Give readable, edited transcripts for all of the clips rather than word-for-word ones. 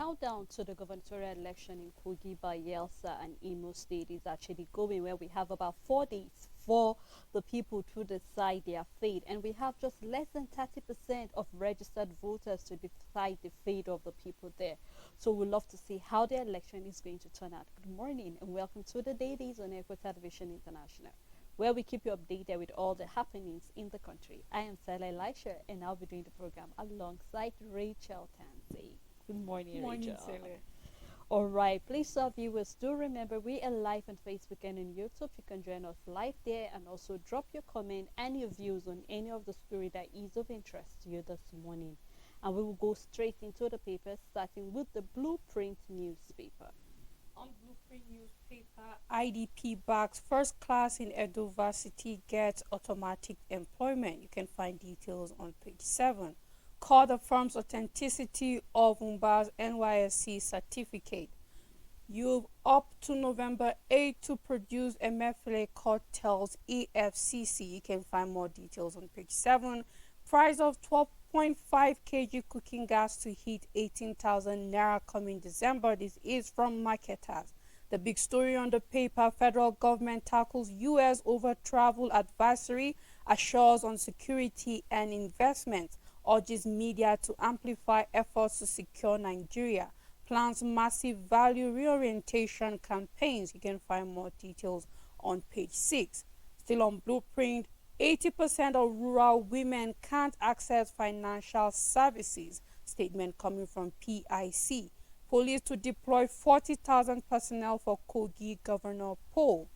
countdown to the gubernatorial election in Kogi, Bayelsa, and Imo State is actually going, where we have about 4 days for the people to decide their fate. And we have just less than 30% of registered voters to decide the fate of the people there. So we'd love to see how the election is going to turn out. Good morning and welcome to the Dailies on Echo Television International, where we keep you updated with all the happenings in the country. I am Stella Elisha, and I'll be doing the program alongside Rachel Tansey. Good morning, Morning, Rachel. Sele. All right, please, viewers, do remember we are live on Facebook and on YouTube. You can join us live there and also drop your comment and your views on any of the story that is of interest to you this morning. And we will go straight into the papers, starting with the Blueprint newspaper. On Blueprint newspaper, IDP backs first class in Edo Varsity gets automatic employment. You can find details on page 7. Court affirms authenticity of Umba's NYSC certificate. You've up to November 8 to produce Emefiele court tells EFCC. You can find more details on page 7. Price of 12.5 kg cooking gas to hit 18,000 naira coming December. This is from Marketers. The big story on the paper: federal government tackles U.S. over travel advisory, assures on security and investment, urges media to amplify efforts to secure Nigeria, plans massive value reorientation campaigns. You can find more details on page 6. Still on Blueprint, 80% of rural women can't access financial services. Statement coming from PIC. Police to deploy 40,000 personnel for Kogi governor poll.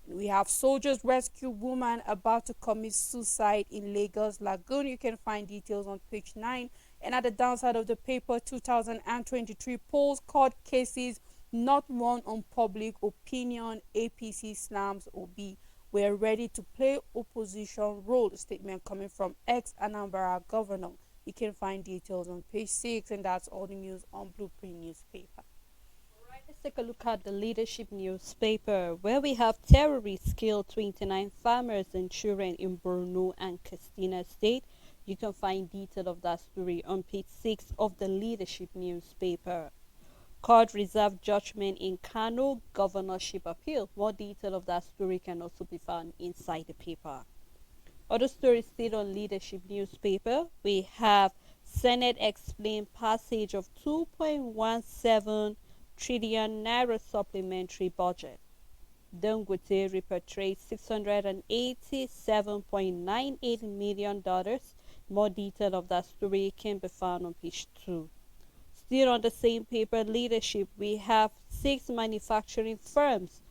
We have soldiers rescue woman about to commit suicide in Lagos Lagoon. You can find details on page 9. And at the downside of the paper, 2023 polls court cases not won on public opinion. APC slams OB. We're ready to play opposition role. Statement coming from ex-Anambra governor. You can find details on page 6, and that's all the news on Blueprint newspaper. Let's take a look at the Leadership newspaper, where we have terrorists kill 29 farmers and children in Borno and Katsina State. You can find detail of that story on page 6 of the Leadership newspaper. Court reserved judgment in Kano governorship appeal. More detail of that story can also be found inside the paper. Other stories still on Leadership newspaper. We have Senate explain passage of 2.17 trillion naira supplementary budget. Dangote repatriates $687.98 million. More detail of that story can be found on page 2. Still on the same paper, Leadership, we have 6 manufacturing firms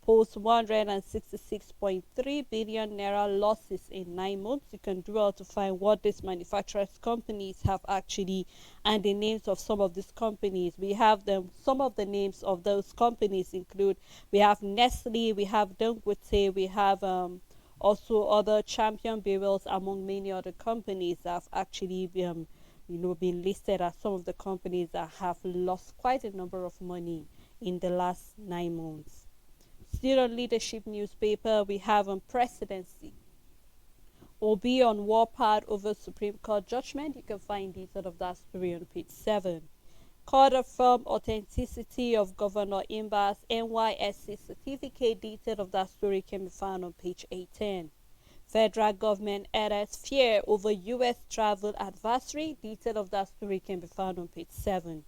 post 166.3 billion naira losses in 9 months. You can do out to find what these manufacturers companies have actually, and the names of some of these companies. We have them. Some of the names of those companies include, we have Nestle, we have Dangote, we have also other Champion Barrels, among many other companies that have actually been listed as some of the companies that have lost quite a number of money in the last 9 months. Still on Leadership newspaper, we have on presidency. Obi on warpath over Supreme Court judgment. You can find details of that story on page 7. Court affirmed authenticity of Governor Imba's NYSC certificate. Detail of that story can be found on page 18. Federal government adds fear over U.S. travel advisory. Detail of that story can be found on page 7.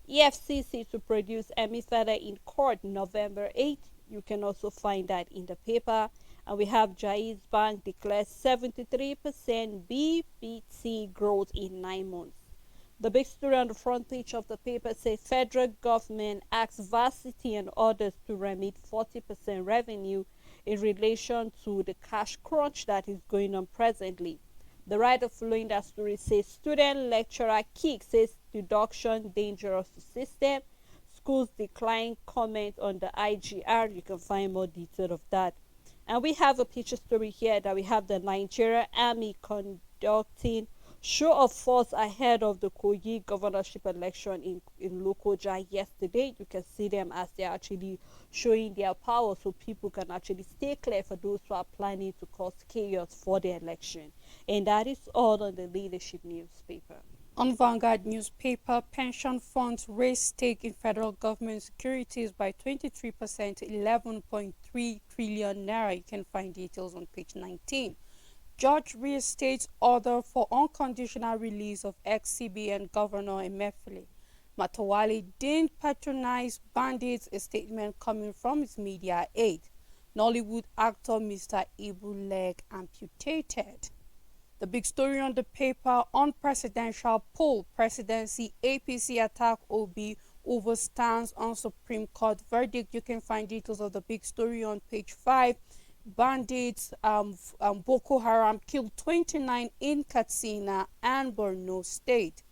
EFCC to produce Emefiele in court November 8. You can also find that in the paper. And we have Jaiz Bank declares 73% BBT growth in 9 months. The big story on the front page of the paper says federal government asks varsity and others to remit 40% revenue in relation to the cash crunch that is going on presently. The writer following that story says student lecturer kick says deduction dangerous to system. Schools decline comment on the IGR. You can find more detail of that. And we have a picture story here that we have the Nigeria Army conducting show of force ahead of the Kogi governorship election in Lokoja yesterday. You can see them as they're actually showing their power so people can actually stay clear for those who are planning to cause chaos for the election. And that is all on the Leadership newspaper. On Vanguard newspaper, pension funds raise stake in federal government securities by 23% to 11.3 trillion naira. You can find details on page 19. Judge reinstates order for unconditional release of ex-CBN Governor Emefiele. Matawale didn't patronize bandits, a statement coming from his media aide. Nollywood actor Mr. Ibu leg amputated. The big story on the paper: on presidential poll, presidency APC attack OB over stance on Supreme Court verdict. You can find details of the big story on page 5. Bandits, Boko Haram killed 29 in Katsina and Borno State.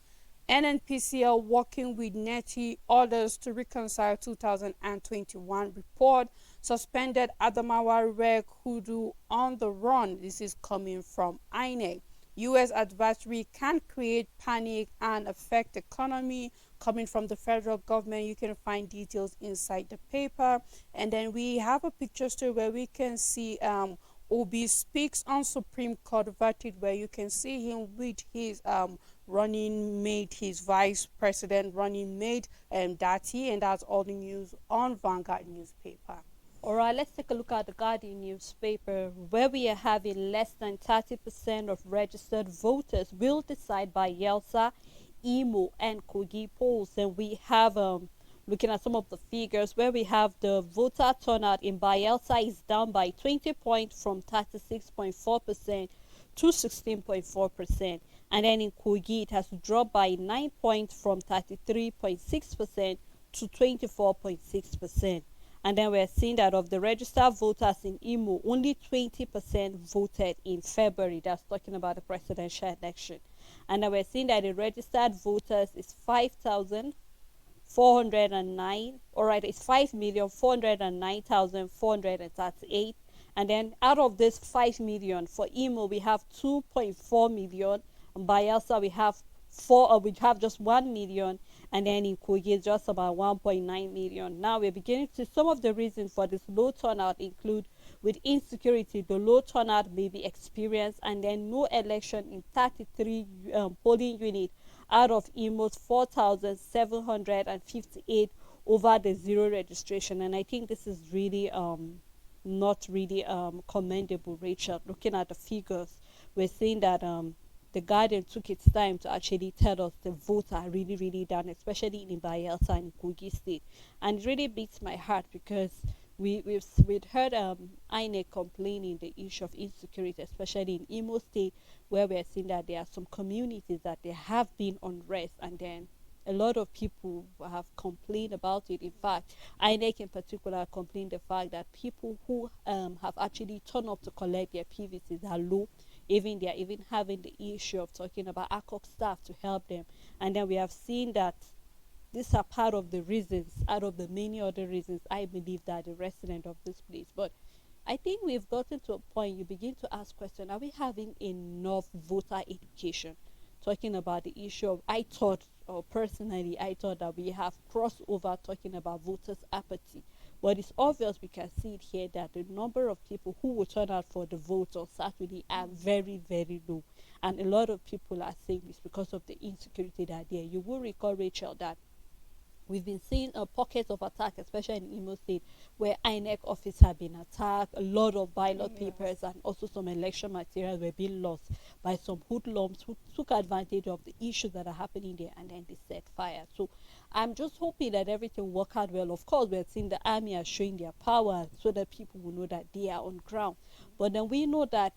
NNPCL working with NETI orders to reconcile 2021 report. Suspended Adamawa Reg Hudu on the run. This is coming from INEC. US advisory can create panic and affect economy, coming from the federal government. You can find details inside the paper. And then we have a picture story where we can see Obi speaks on Supreme Court verdict, where you can see him with his running mate, his vice president running mate, Dati, and that's all the news on Vanguard newspaper. All right, let's take a look at the Guardian newspaper, where we are having less than 30% of registered voters will decide by Yelsa, Imo, and Kogi polls. And we have looking at some of the figures, where we have the voter turnout in Bayelsa is down by 20 points from 36.4% to 16.4%. And then in Kogi, it has dropped by 9 points from 33.6% to 24.6%. And then we're seeing that of the registered voters in Imo, only 20% voted in February. That's talking about the presidential election. And then we're seeing that the registered voters is 5,409. All right, it's 5,409,438. And then out of this 5 million for Imo, we have 2.4 million. In Bayelsa, we have just 1 million, and then in Kogi just about 1.9 million. Now we're beginning to see some of the reasons for this low turnout include with insecurity, the low turnout may be experienced, and then no election in 33 polling units out of Imo's 4,758 over the zero registration. And I think this is really not really commendable, Rachel. Looking at the figures, we're seeing that the Guardian took its time to actually tell us the votes are really, really down, especially in Bayelsa and Kogi State. And it really beats my heart because we've heard INEC complaining the issue of insecurity, especially in Imo State, where we're seeing that there are some communities that there have been unrest, and then a lot of people have complained about it. In fact, INEC in particular complained the fact that people who have actually turned up to collect their PVCs are low. Even they are even having the issue of talking about ACOC staff to help them. And then we have seen that these are part of the reasons, out of the many other reasons, I believe that the resident of this place. But I think we've gotten to a point you begin to ask questions: are we having enough voter education? Talking about the issue of, I thought, or personally, I thought that we have crossover talking about voters' apathy. But it's obvious, we can see it here, that the number of people who will turn out for the vote on Saturday are very, very low. And a lot of people are saying this because of the insecurity that there. You will recall, Rachel, that we've been seeing a pockets of attack, especially in Imo State, where INEC office have been attacked. A lot of ballot papers and also some election materials were being lost by some hoodlums who took advantage of the issues that are happening there, and then they set fire. So I'm just hoping that everything work out well. Of course, we're seeing the army are showing their power so that people will know that they are on ground. But then we know that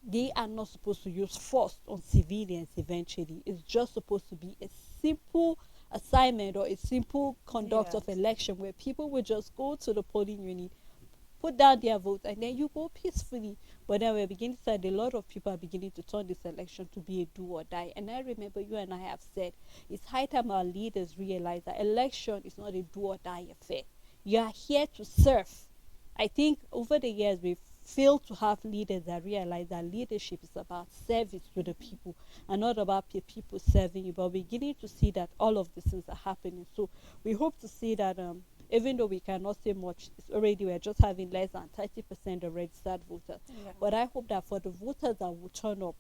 they are not supposed to use force on civilians eventually. It's just supposed to be a simple assignment or a simple conduct of Yes. election where people will just go to the polling unit, put down their votes, and then you go peacefully. But then we're beginning to say a lot of people are beginning to turn this election to be a do or die. And I remember you and I have said it's high time our leaders realize that election is not a do or die affair. You are here to serve. I think over the years we've failed to have leaders that realize that leadership is about service to the people and not about people serving you. But we're beginning to see that all of these things are happening. So we hope to see that even though we cannot say much, it's already we're just having less than 30% of registered voters. Yeah. But I hope that for the voters that will turn up,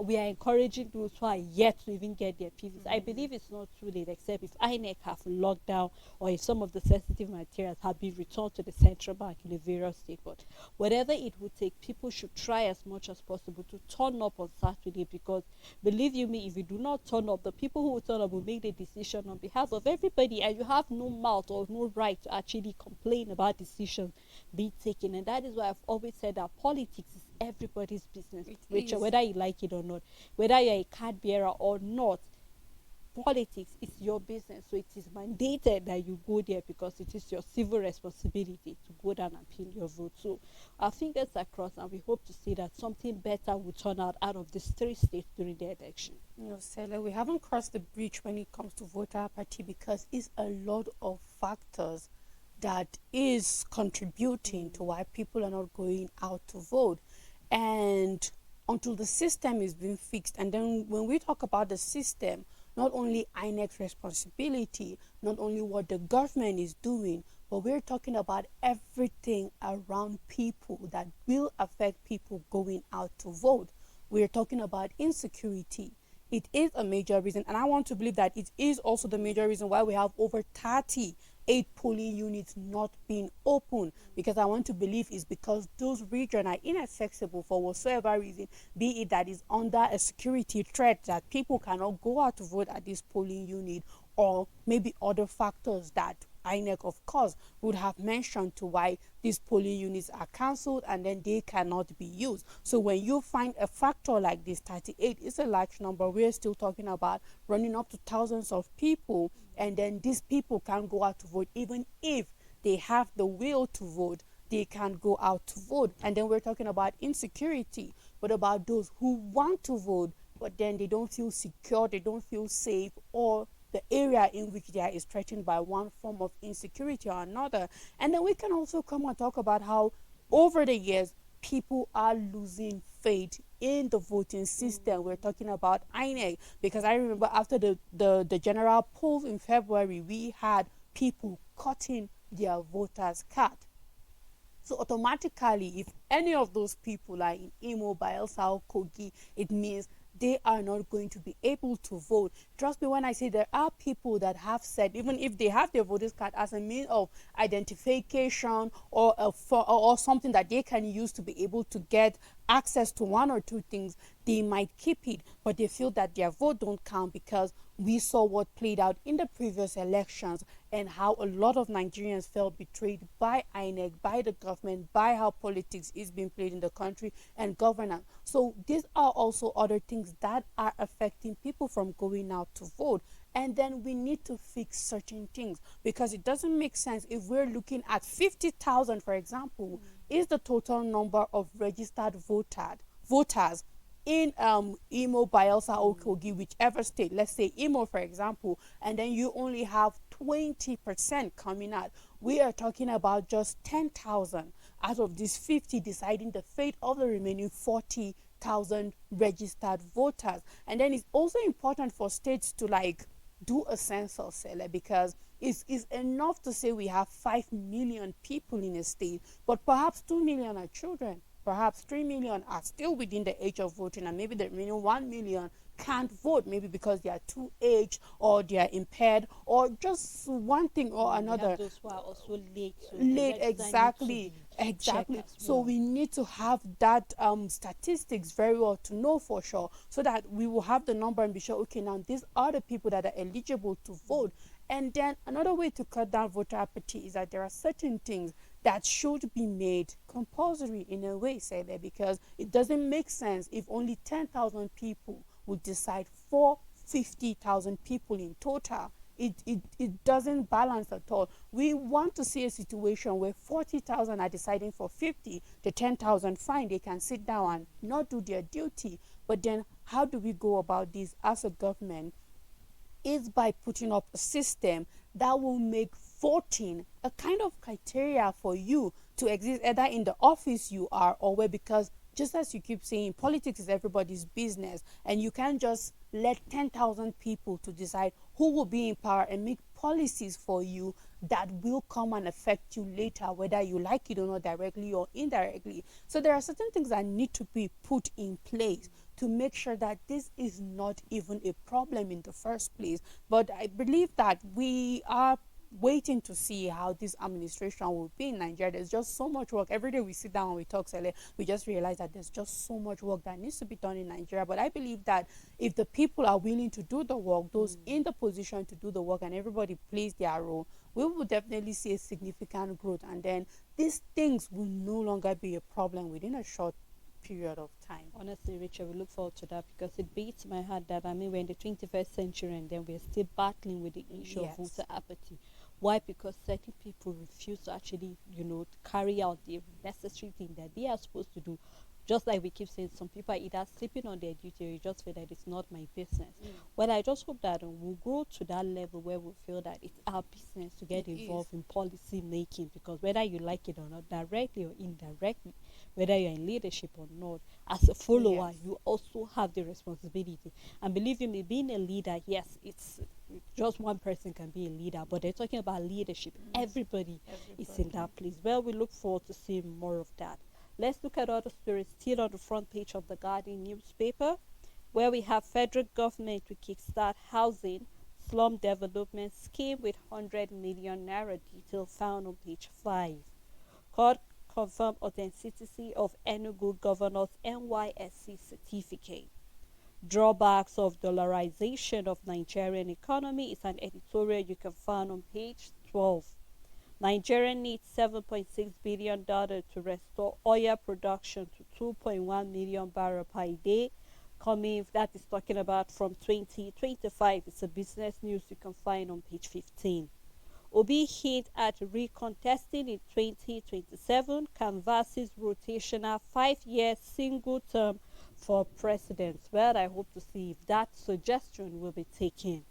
we are encouraging those who are yet to even get their PVs. I believe it's not too late, except if INEC have locked down or if some of the sensitive materials have been returned to the central bank in the various state. But whatever it would take, people should try as much as possible to turn up on Saturday, because believe you me, if you do not turn up, the people who will turn up will make the decision on behalf of everybody, and you have no mouth or no right to actually complain about decisions being taken. And that is why I've always said that politics is everybody's business, It Rachel, is. whether you like it or not, whether you're a card bearer or not. Politics is your business, so it is mandated that you go there, because it is your civil responsibility to go down and pin your vote. So our fingers are crossed, and we hope to see that something better will turn out of these three states during the election. Stella, we haven't crossed the bridge when it comes to voter apathy because it's a lot of factors that is contributing to why people are not going out to vote. And until the system is being fixed, and then when we talk about the system, not only INEC's responsibility, not only what the government is doing, but we're talking about everything around people that will affect people going out to vote. We're talking about insecurity. It is a major reason, and I want to believe that it is also the major reason why we have over 38 polling units not being open, because I want to believe it's because those regions are inaccessible for whatsoever reason, be it that is under a security threat that people cannot go out to vote at this polling unit, or maybe other factors that INEC, of course, would have mentioned to why these polling units are cancelled and then they cannot be used. So when you find a factor like this, 38 is a large number. We're still talking about running up to thousands of people, and then these people can't go out to vote. Even if they have the will to vote, they can't go out to vote. And then we're talking about insecurity. What about those who want to vote, but then they don't feel secure, they don't feel safe, or the area in which they are is threatened by one form of insecurity or another? And then we can also come and talk about how over the years people are losing faith in the voting system. We're talking about INEC, because I remember after the general polls in February, we had people cutting their voters card. So automatically, if any of those people are in Imo, Bayelsa, or Kogi, it means they are not going to be able to vote. Trust me when I say there are people that have said, even if they have their voters card as a means of identification, or or something that they can use to be able to get access to one or two things, they might keep it, but they feel that their vote don't count, because we saw what played out in the previous elections and how a lot of Nigerians felt betrayed by INEC, by the government, by how politics is being played in the country and governance. So these are also other things that are affecting people from going out to vote. And then we need to fix certain things, because it doesn't make sense if we're looking at 50,000, for example, is the total number of registered voters in Imo, Bayelsa, or Kogi, whichever state. Let's say Imo, for example, and then you only have 20% coming out. We are talking about just 10,000 out of these 50 deciding the fate of the remaining 40,000 registered voters. And then it's also important for states to do a census, because it's enough to say we have 5 million people in a state, but perhaps 2 million are children, perhaps 3 million are still within the age of voting, and maybe the remaining 1 million can't vote, maybe because they are too aged, or they are impaired, or just one thing or We have another. those who are also late, so the Late, register needs to exactly, be checked exactly. as So well. we need to have that statistics very well to know for sure, so that we will have the number and be sure, okay, now these are the people that are eligible to vote. And then another way to cut down voter apathy is that there are certain things that should be made compulsory in a way, say that, because it doesn't make sense if only 10,000 people would decide for 50,000 people in total. It doesn't balance at all. We want to see a situation where 40,000 are deciding for 50, the 10,000 fine, they can sit down and not do their duty. But then how do we go about this as a government? Is by putting up a system that will make voting a kind of criteria for you to exist, either in the office you are or where, because just as you keep saying, politics is everybody's business, and you can't just let 10,000 people to decide who will be in power and make policies for you that will come and affect you later, whether you like it or not, directly or indirectly. So there are certain things that need to be put in place to make sure that this is not even a problem in the first place. But I believe that we are waiting to see how this administration will be in Nigeria. There's just so much work. Every day we sit down and we talk, Sele, we just realize that there's just so much work that needs to be done in Nigeria. But I believe that if the people are willing to do the work, those in the position to do the work, and everybody plays their role, we will definitely see a significant growth. And then these things will no longer be a problem within a short period of time. Honestly, Richard, we look forward to that because it beats my heart that we're in the 21st century and then we're still battling with the issue of Yes. voter apathy. Why? Because certain people refuse to actually, to carry out the necessary thing that they are supposed to do. Just like we keep saying, some people are either sleeping on their duty or you just feel that it's not my business. Well, I just hope that we'll grow to that level where we feel that it's our business to get It involved is. in policy making, because whether you like it or not, directly or indirectly, whether you're in leadership or not, as a follower, Yes. you also have the responsibility. And believe me, being a leader, yes, it's just one person can be a leader, but they're talking about leadership. Everybody is in Everybody. that place. Well, we look forward to seeing more of that. Let's look at other stories still on the front page of the Guardian newspaper, where we have federal government to kickstart housing slum development scheme with 100 million naira, detail found on page 5. Court confirmed authenticity of Enugu governor's NYSC certificate. Drawbacks of dollarization of Nigerian economy is an editorial you can find on page 12. Nigeria needs $7.6 billion to restore oil production to 2.1 million barrels per day. Coming, that is talking about from 2025. It's a business news you can find on page 15. Obi hint at recontesting in 2027, canvasses rotational 5-year single term for president. Well, I hope to see if that suggestion will be taken.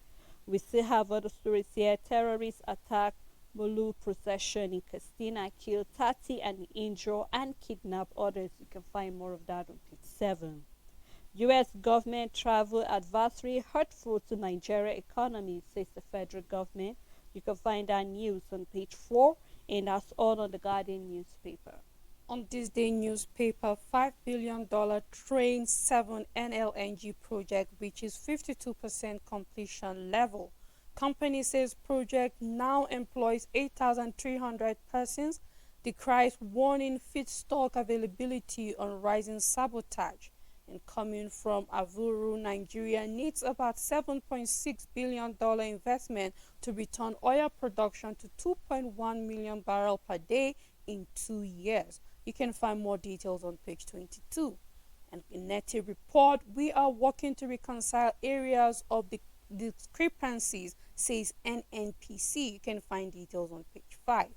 We still have other stories here. Terrorist attack Mulu procession in Castina, killed 30 and injure and kidnap others. You can find more of that on page 7. U.S. government travel advisory hurtful to Nigeria economy, says the federal government. You can find that news on page 4, and that's all on the Guardian newspaper. On this day newspaper, $5 billion Train 7 NLNG project reaches 52% completion level. Company says project now employs 8,300 persons, decries warning feedstock availability on rising sabotage. And coming from Avuru, Nigeria needs about $7.6 billion investment to return oil production to 2.1 million barrels per day in 2 years. You can find more details on page 22. And in NETI report, we are working to reconcile areas of the discrepancies, says NNPC. You can find details on page 5.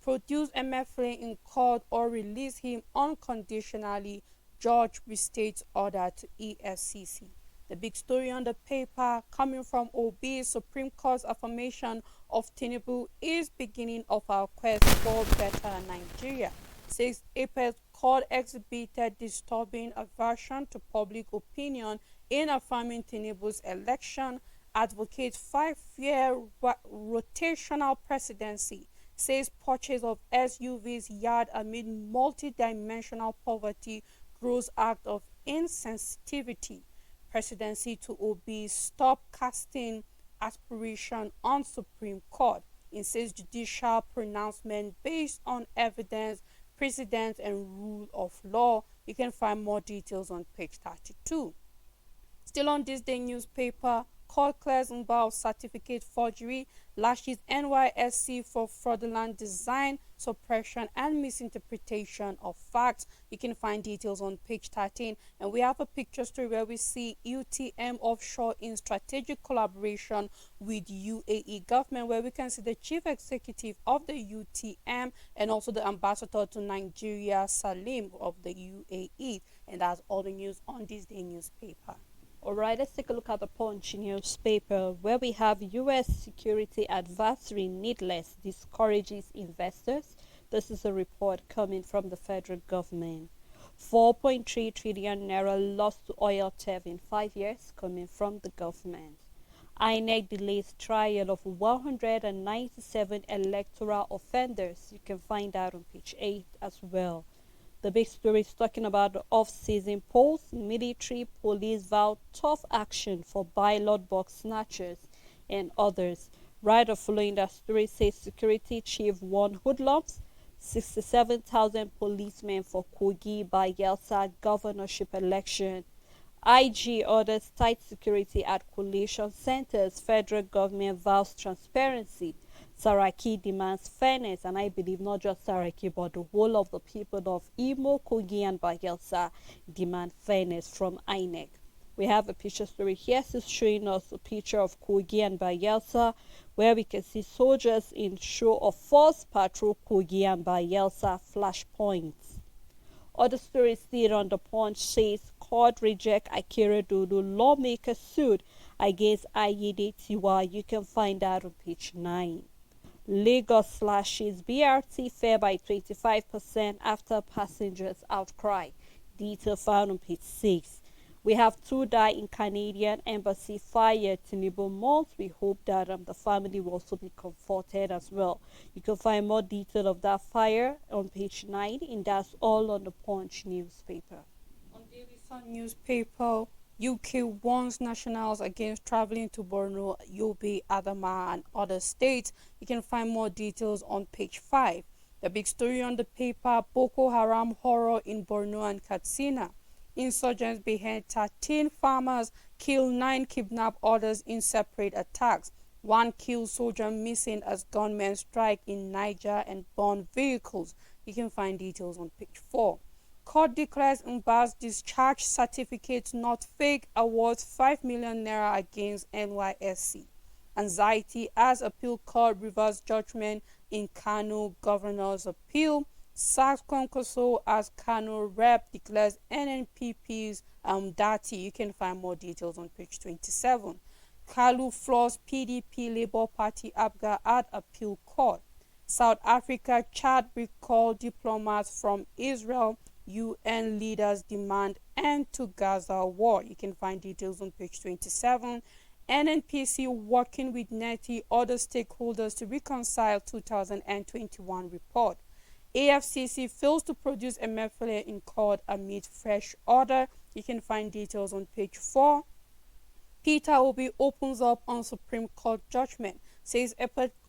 Produce MFA in court or release him unconditionally, judge restates order to EFCC. The big story on the paper coming from OB, Supreme Court's affirmation of Tinubu is beginning of our quest for better Nigeria. Says Apex Court exhibited disturbing aversion to public opinion in affirming Tinubu's election, advocates 5-year rotational presidency, says purchase of SUVs yard amid multi-dimensional poverty gross act of insensitivity. Presidency to OB stop casting aspiration on Supreme Court. Insists judicial pronouncement based on evidence, precedent, and rule of law. You can find more details on page 32. Still on this day newspaper, court clears Mbao certificate forgery, lashes NYSC for fraudulent design, suppression, and misinterpretation of facts. You can find details on page 13. And we have a picture story where we see UTM offshore in strategic collaboration with UAE government, where we can see the chief executive of the UTM and also the ambassador to Nigeria, Salim of the UAE. And that's all the news on this day newspaper. Alright, let's take a look at the Punch newspaper, where we have U.S. security advisory needless discourages investors. This is a report coming from the federal government. 4.3 trillion naira lost to oil theft in 5 years, coming from the government. INEC delays trial of 197 electoral offenders. You can find that on page 8 as well. The big story is talking about the off-season polls. Military police vow tough action for ballot box snatchers and others. Right following that story says security chief warned hoodlums. 67,000 policemen for Kogi Bayelsa governorship election. IG orders tight security at collation centers. Federal government vows transparency. Saraki demands fairness, and I believe not just Saraki but the whole of the people of Imo, Kogi, and Bayelsa demand fairness from INEC. We have a picture story here. It's showing us a picture of Kogi and Bayelsa, where we can see soldiers in show of force patrol Kogi and Bayelsa flashpoints. Other stories still on the Punch says court reject Akira Dodo lawmaker suit against Ayede Tiwa. You can find that on page 9. Lagos slashes BRT fare by 25% after passengers outcry. Detail found on page 6. We have two die in Canadian embassy fire Tinubu month. We hope that the family will also be comforted as well. You can find more detail of that fire on page 9, and that's all on the Punch newspaper. On Daily Sun newspaper, UK warns nationals against traveling to Borno, Yobe, Adama, and other states. You can find more details on page 5. The big story on the paper, Boko Haram horror in Borno and Katsina. Insurgents behead 13 farmers, kill 9, kidnap others in separate attacks. 1 killed soldier missing as gunmen strike in Niger and burn vehicles. You can find details on page 4. Court declares Mba's discharge certificate not fake, awards 5 million naira against NYSC. Anxiety as appeal court reverse judgment in Kano governor's appeal. Sacks Konkoso as Kano rep declares NNPP's dati. You can find more details on page 27. Kalu floors PDP Labour Party Abga at appeal court. South Africa Chad recall diplomats from Israel. UN leaders demand end to Gaza war. You can find details on page 27. NNPC working with NETI other stakeholders to reconcile 2021 report. AFCC fails to produce Emefiele in court amid fresh order. You can find details on page 4. Peter Obi opens up on Supreme Court judgment. Says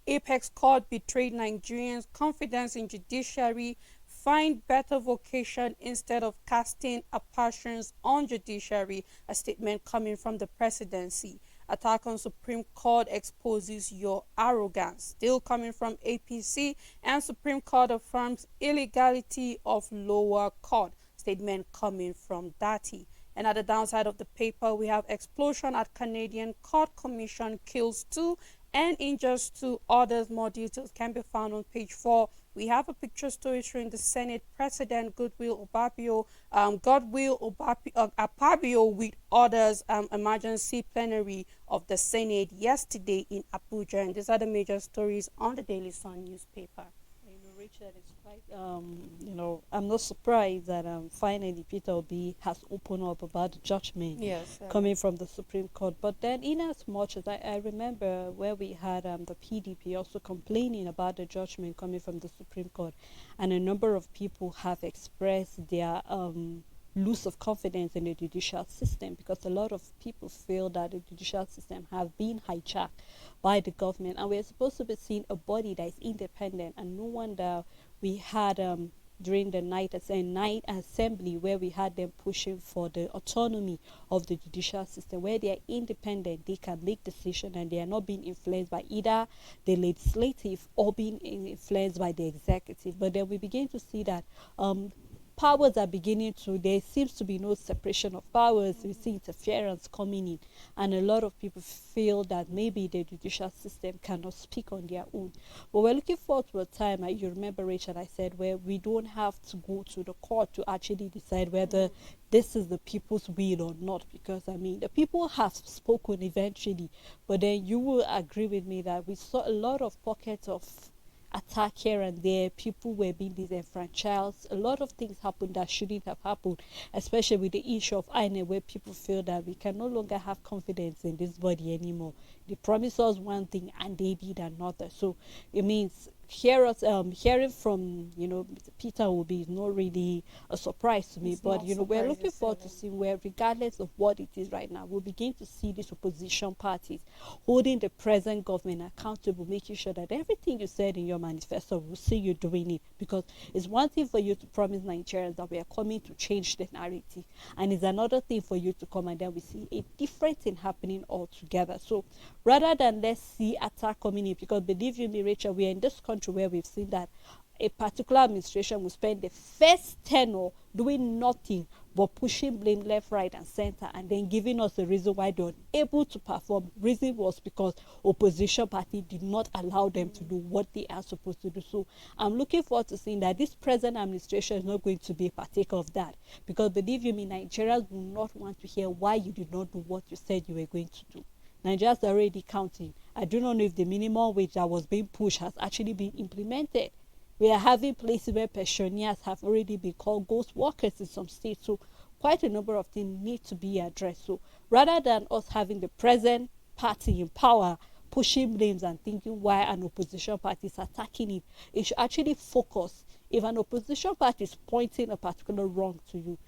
Apex Court betrayed Nigerians' confidence in judiciary. Find better vocation instead of casting aspersions on judiciary. A statement coming from the presidency. Attack on Supreme Court exposes your arrogance. Still coming from APC, and Supreme Court affirms illegality of lower court. Statement coming from Dati. And at the downside of the paper, we have explosion at Canadian Court Commission kills 2 and injures 2 others. More details can be found on page 4. We have a picture story showing the Senate President Goodwill Akpabio with others emergency plenary of the Senate yesterday in Abuja. And these are the major stories on the Daily Sun newspaper. Richard, it's quite, I'm not surprised that finally Peter Obi has opened up about the judgment coming from the Supreme Court. But then, in as much as I remember where we had the PDP also complaining about the judgment coming from the Supreme Court, and a number of people have expressed their loss of confidence in the judicial system, because a lot of people feel that the judicial system have been hijacked by the government, and we're supposed to be seeing a body that is independent. And no wonder we had during the night assembly where we had them pushing for the autonomy of the judicial system, where they are independent, they can make decisions, and they are not being influenced by either the legislative or being influenced by the executive. But then we begin to see that powers are beginning to, there seems to be no separation of powers. We see interference coming in, and a lot of people feel that maybe the judicial system cannot speak on their own. But we're looking forward to a time, you remember, Rachel, I said, where we don't have to go to the court to actually decide whether this is the people's will or not, because the people have spoken eventually. But then you will agree with me that we saw a lot of pockets of attack here and there. People were being disenfranchised. A lot of things happened that shouldn't have happened, especially with the issue of INEC, where people feel that we can no longer have confidence in this body anymore. They promise us one thing and they did another. So it means hearing from Peter will be not really a surprise to me. It's But not we're surprising, looking forward to Sally. seeing where, regardless of what it is right now, we'll begin to see these opposition parties holding the present government accountable, making sure that everything you said in your manifesto, will see you doing it. Because it's one thing for you to promise Nigerians that we are coming to change the narrative, and it's another thing for you to come and then we see a different thing happening altogether. So rather than let's see attack coming in, because believe you me, Rachel, we are in this country where we've seen that a particular administration will spend the first tenure doing nothing but pushing blame left, right, and center, and then giving us a reason why they're unable to perform. Reason was because opposition party did not allow them to do what they are supposed to do. So I'm looking forward to seeing that this present administration is not going to be a partaker of that, because believe you me, Nigerians will not want to hear why you did not do what you said you were going to do. Nigerians are already counting. I do not know if the minimum wage that was being pushed has actually been implemented. We are having places where pensioners have already been called ghost workers in some states. So quite a number of things need to be addressed. So rather than us having the present party in power pushing blames and thinking why an opposition party is attacking it, it should actually focus. If an opposition party is pointing a particular wrong to you,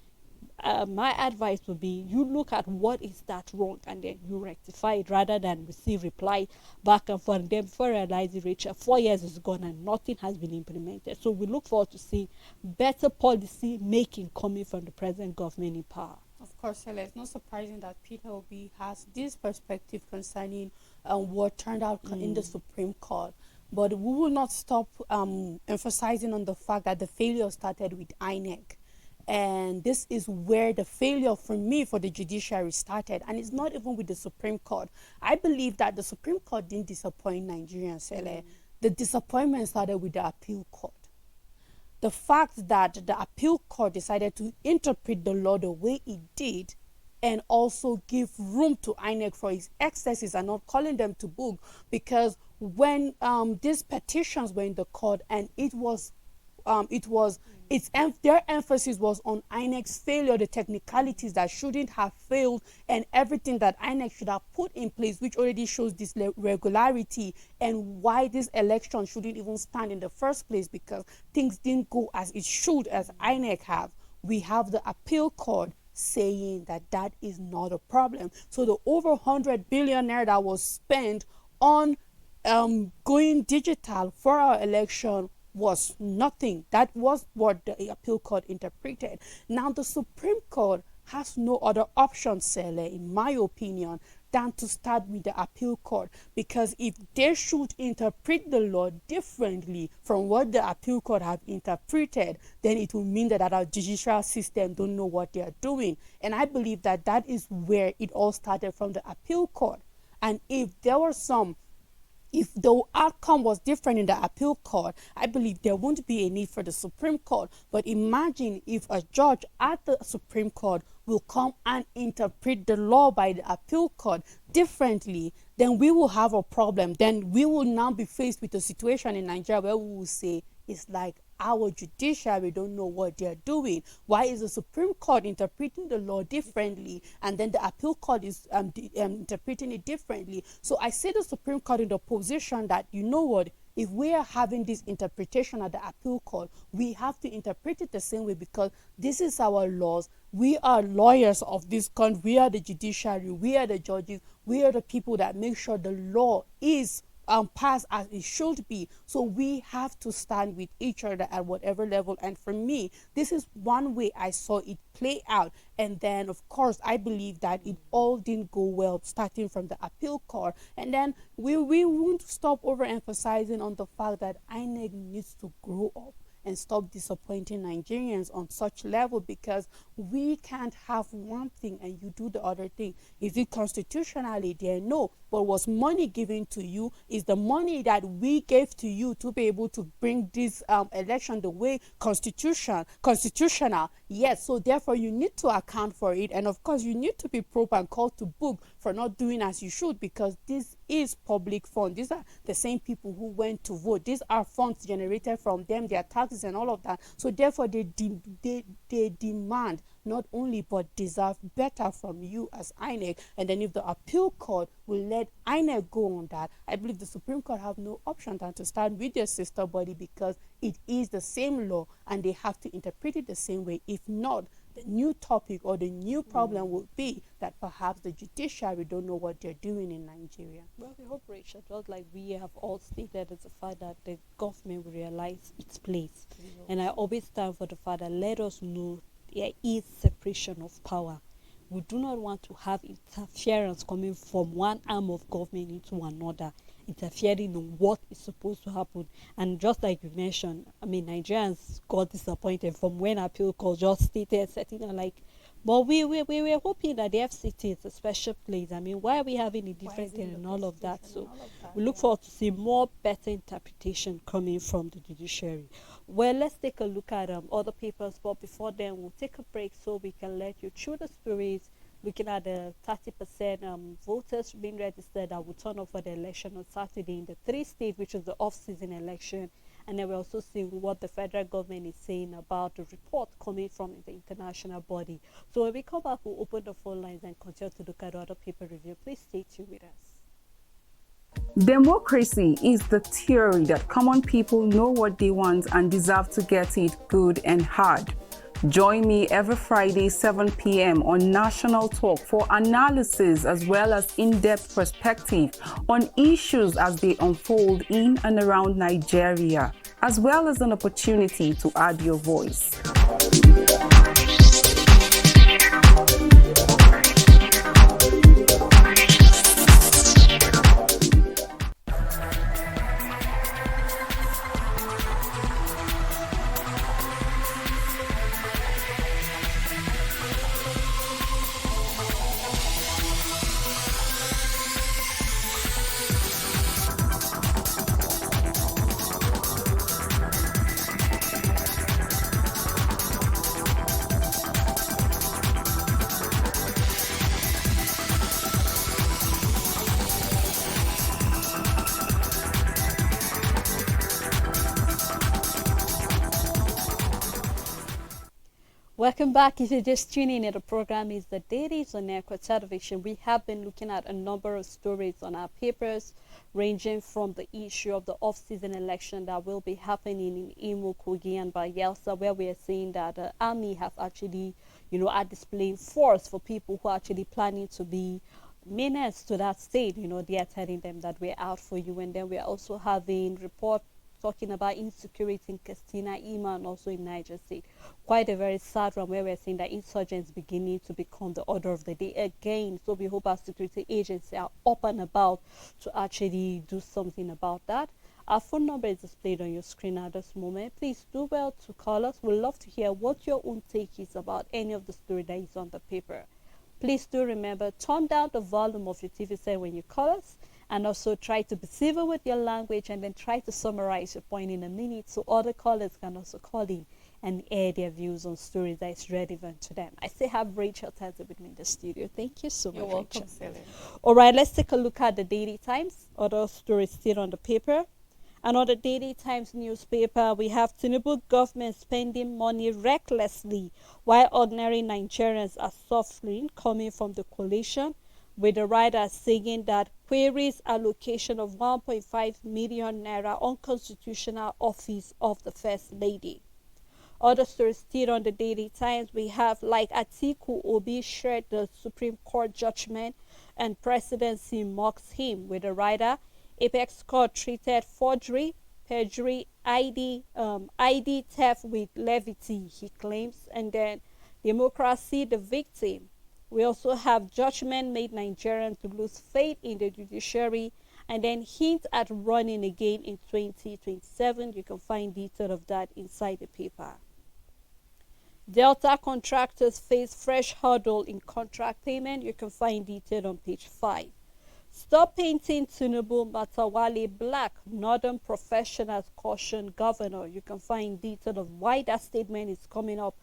my advice would be you look at what is that wrong and then you rectify it, rather than receive reply back and forth. And then before realizing, Rachel, 4 years is gone and nothing has been implemented. So we look forward to seeing better policy making coming from the present government in power. Of course, Ella, it's not surprising that Peter Obi has this perspective concerning what turned out in the Supreme Court. But we will not stop emphasizing on the fact that the failure started with INEC. And this is where the failure for me for the judiciary started. And it's not even with the Supreme Court. I believe that the Supreme Court didn't disappoint Nigerians. The disappointment started with the appeal court. The fact that the appeal court decided to interpret the law the way it did and also give room to INEC for its excesses and not calling them to book, because when these petitions were in the court and their emphasis was on INEC's failure, the technicalities that shouldn't have failed, and everything that INEC should have put in place, which already shows this regularity and why this election shouldn't even stand in the first place, because things didn't go as it should, as INEC have. We have the appeal court saying that that is not a problem. So the over 100 billion naira that was spent on going digital for our election was nothing. That was what the appeal court interpreted. Now the Supreme Court has no other option, Sele, in my opinion, than to start with the appeal court, because if they should interpret the law differently from what the appeal court have interpreted, then it will mean that our judicial system don't know what they are doing. And I believe that that is where it all started, from the appeal court. And if the outcome was different in the appeal court, I believe there won't be a need for the Supreme Court. But imagine if a judge at the Supreme Court will come and interpret the law by the appeal court differently, then we will have a problem. Then we will now be faced with a situation in Nigeria where we will say it's like our judiciary don't know what they're doing. Why is the Supreme Court interpreting the law differently, and then the appeal court is interpreting it differently? So I see the Supreme Court in the position that, you know what, if we are having this interpretation at the appeal court, we have to interpret it the same way, because this is our laws. We are lawyers of this country. We are the judiciary. We are the judges. We are the people that make sure the law is pass as it should be. So we have to stand with each other at whatever level. And for me, this is one way I saw it play out. And then, of course, I believe that it all didn't go well, starting from the appeal court. And then we won't stop overemphasizing on the fact that INEC needs to grow up and stop disappointing Nigerians on such level, because we can't have one thing and you do the other thing. Is it constitutionally there? No. But was money given to you? Is the money that we gave to you to be able to bring this election the way constitutional? Yes. So therefore you need to account for it, and of course you need to be probed and called to book for not doing as you should, because this is public fund. These are the same people who went to vote. These are funds generated from them, their taxes and all of that. So therefore they demand not only but deserve better from you as INEC. And then if the appeal court will let INEC go on that, I believe the Supreme Court have no option than to stand with their sister body, because it is the same law and they have to interpret it the same way. If not, the new topic or the new problem would be that perhaps the judiciary don't know what they're doing in Nigeria. Well, we hope, Rachel, just like we have all stated, is the fact that the government will realize its place. And I always stand for the fact that let us know there is separation of power. We do not want to have interference coming from one arm of government into another, interfering in what is supposed to happen. And just like you mentioned, I mean, Nigerians got disappointed from when appeal court just stated, setting like, but we were hoping that the FCT is a special place. I mean, why are we having a different thing and all of that? So we look forward to see more better interpretation coming from the judiciary. Well, let's take a look at other papers, but before then, we'll take a break so we can let you through the stories, looking at the 30% voters being registered that will turn up for the election on Saturday in the 3 states, which is the off-season election. And then we're also seeing what the federal government is saying about the report coming from the international body. So when we come back, we'll open the phone lines and continue to look at other paper review. Please stay tuned with us. Democracy is the theory that common people know what they want and deserve to get it good and hard. Join me every Friday, 7 p.m. on National Talk for analysis as well as in-depth perspective on issues as they unfold in and around Nigeria, as well as an opportunity to add your voice. Welcome back. If you're just tuning in, the program is the Dailies on Echo Television. We have been looking at a number of stories on our papers, ranging from the issue of the off-season election that will be happening in Imo, Kogi, and Bayelsa, where we are seeing that the army have actually, are displaying force for people who are actually planning to be menace to that state. They are telling them that we're out for you. And then we are also having report talking about insecurity in Katsina, Imo, and also in Niger State. Quite a very sad one where we're seeing that insurgents beginning to become the order of the day again. So we hope our security agencies are up and about to actually do something about that. Our phone number is displayed on your screen at this moment. Please do well to call us. We'd love to hear what your own take is about any of the story that is on the paper. Please do remember, turn down the volume of your TV set when you call us, and also try to be civil with your language, and then try to summarize your point in a minute so other callers can also call in and air their views on stories that is relevant to them. I still have Rachel Taza with me in the studio. Thank you so much, welcome, Rachel. All right, let's take a look at the Daily Times. Other stories still on the paper. Another Daily Times newspaper, we have Tinubu government spending money recklessly while ordinary Nigerians are suffering, coming from the coalition, with the writer saying that queries allocation of 1.5 million naira unconstitutional office of the First Lady. Other stories still on the Daily Times, we have like Atiku Obi shared the Supreme Court judgment and presidency mocks him, with the writer Apex Court treated forgery, perjury, ID theft with levity, he claims. And then democracy, the victim. We also have judgment made Nigerians to lose faith in the judiciary, and then hint at running again in 2027. You can find detail of that inside the paper. Delta contractors face fresh hurdle in contract payment. You can find detail on page 5. Stop painting Tinubu Matawale black. Northern professionals caution governor. You can find detail of why that statement is coming up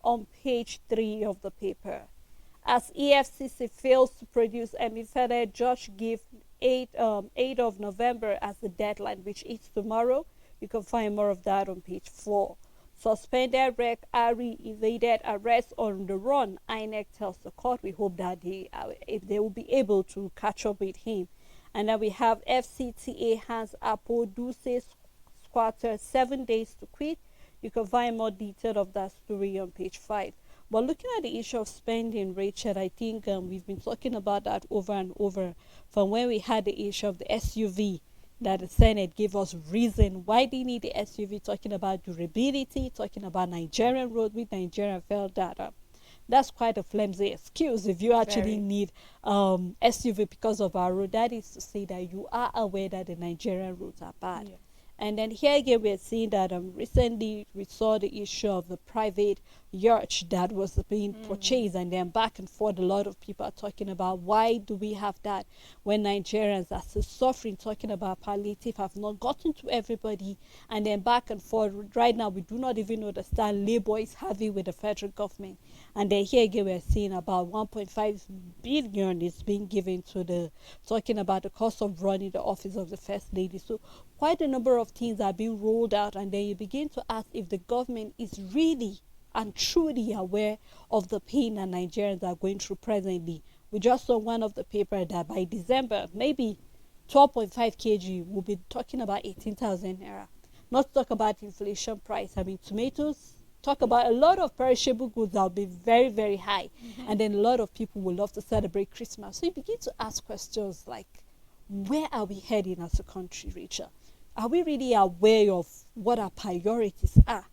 on page 3 of the paper. As EFCC fails to produce Emifele, judge give 8 of November as the deadline, which is tomorrow. You can find more of that on page 4. Suspended rec, RE, evaded arrest on the run. INEC tells the court we hope that if they will be able to catch up with him. And then we have FCTA hands Apple Duce squatter 7 days to quit. You can find more detail of that story on page 5. But looking at the issue of spending, Rachel, I think we've been talking about that over and over from when we had the issue of the SUV that the Senate gave us reason why they need the SUV, talking about durability, talking about Nigerian road, with Nigerian felt that that's quite a flimsy excuse if you actually Very. need SUV because of our road. That is to say that you are aware that the Nigerian roads are bad. Yeah. And then here again, we're seeing that recently we saw the issue of the private yacht that was being purchased, and then back and forth. A lot of people are talking about why do we have that when Nigerians are still suffering, talking about palliative have not gotten to everybody, and then back and forth. Right now, we do not even understand Labour is having with the federal government. And then here again, we're seeing about 1.5 billion is being given to the, talking about the cost of running the office of the First Lady. So quite a number of things are being rolled out, and then you begin to ask if the government is really and truly aware of the pain that Nigerians are going through presently. We just saw one of the paper that by December, maybe 12.5 kg, we'll be talking about 18,000 naira. Not to talk about inflation price. I mean, tomatoes, talk about a lot of perishable goods that will be very, very high. And then a lot of people will love to celebrate Christmas. So you begin to ask questions like, where are we heading as a country, Rachel? Are we really aware of what our priorities are?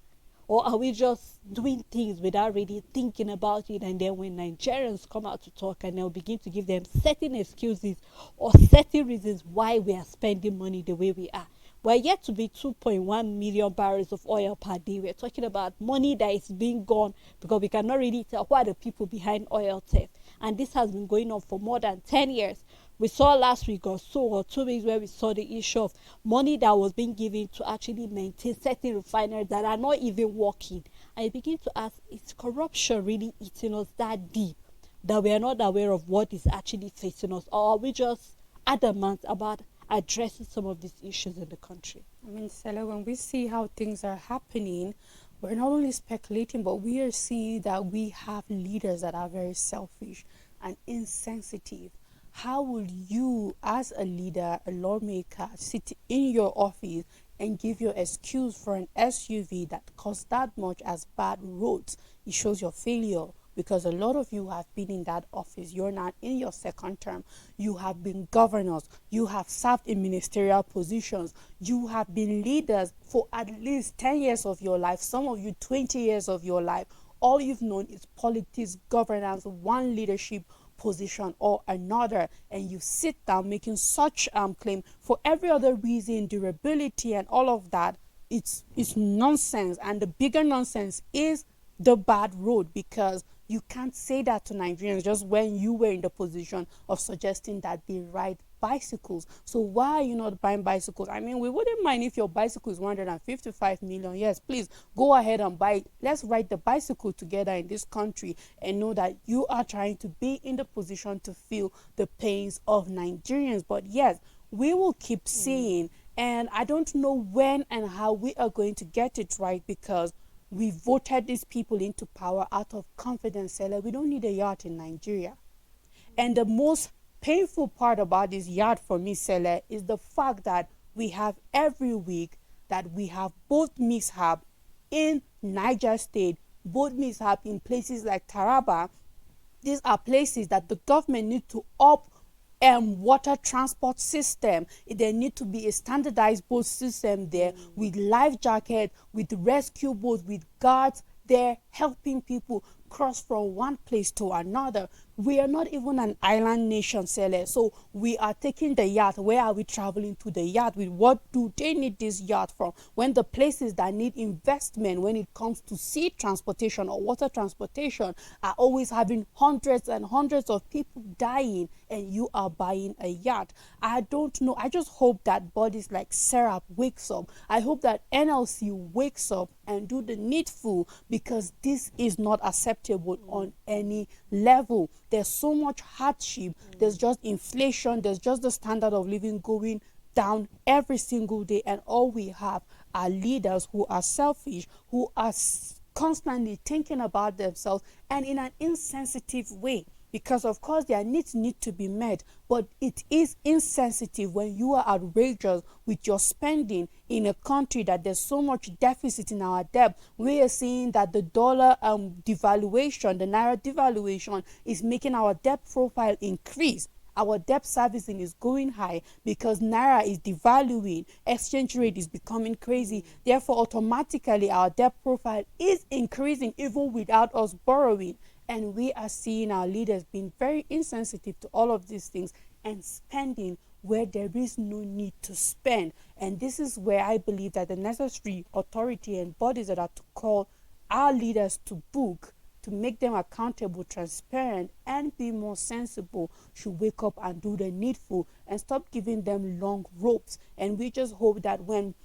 Or are we just doing things without really thinking about it? And then when Nigerians come out to talk, and they'll begin to give them certain excuses or certain reasons why we are spending money the way we are. We're yet to be 2.1 million barrels of oil per day. We're talking about money that is being gone because we cannot really tell who are the people behind oil theft. And this has been going on for more than 10 years. We saw last week or so, or 2 weeks, where we saw the issue of money that was being given to actually maintain certain refineries that are not even working. And you begin to ask, is corruption really eating us that deep that we are not aware of what is actually facing us? Or are we just adamant about addressing some of these issues in the country? I mean, Stella, when we see how things are happening, we're not only speculating, but we are seeing that we have leaders that are very selfish and insensitive. How will you, as a leader, a lawmaker, sit in your office and give your excuse for an SUV that costs that much as bad roads? It shows your failure, because a lot of you have been in that office. You're not in your second term. You have been governors. You have served in ministerial positions. You have been leaders for at least 10 years of your life, some of you 20 years of your life. All you've known is politics, governance, one leadership position or another, and you sit down making such claim for every other reason, durability and all of that. It's nonsense. And the bigger nonsense is the bad road, because you can't say that to Nigerians just when you were in the position of suggesting that they ride bicycles. So why are you not buying bicycles? I mean, we wouldn't mind if your bicycle is 155 million. Yes, please go ahead and buy it. Let's ride the bicycle together in this country and know that you are trying to be in the position to feel the pains of Nigerians. But yes, we will keep seeing, and I don't know when and how we are going to get it right, because we voted these people into power out of confidence. We don't need a yacht in Nigeria. And the most painful part about this yacht for me, Sele, is the fact that we have every week that we have both mishap in Niger State, both mishap in places like Taraba. These are places that the government need to up water transport system. There need to be a standardized boat system there with life jacket, with rescue boats, with guards there helping people cross from one place to another. We are not even an island nation, Sele. So we are taking the yacht. Where are we traveling to the yacht with? What do they need this yacht from? When the places that need investment when it comes to sea transportation or water transportation are always having hundreds and hundreds of people dying, and you are buying a yacht. I don't know. I just hope that bodies like Serap wakes up. I hope that NLC wakes up and do the needful, because this is not acceptable on any level. There's so much hardship. There's just inflation. There's just the standard of living going down every single day, and all we have are leaders who are selfish, who are constantly thinking about themselves and in an insensitive way, because of course their needs need to be met, but it is insensitive when you are outrageous with your spending in a country that there's so much deficit in our debt. We are seeing that the dollar devaluation, the naira devaluation, is making our debt profile increase. Our debt servicing is going high because naira is devaluing, exchange rate is becoming crazy. Therefore, automatically our debt profile is increasing even without us borrowing. And we are seeing our leaders being very insensitive to all of these things and spending where there is no need to spend. And this is where I believe that the necessary authority and bodies that are to call our leaders to book, to make them accountable, transparent, and be more sensible, should wake up and do the needful and stop giving them long ropes. And we just hope that when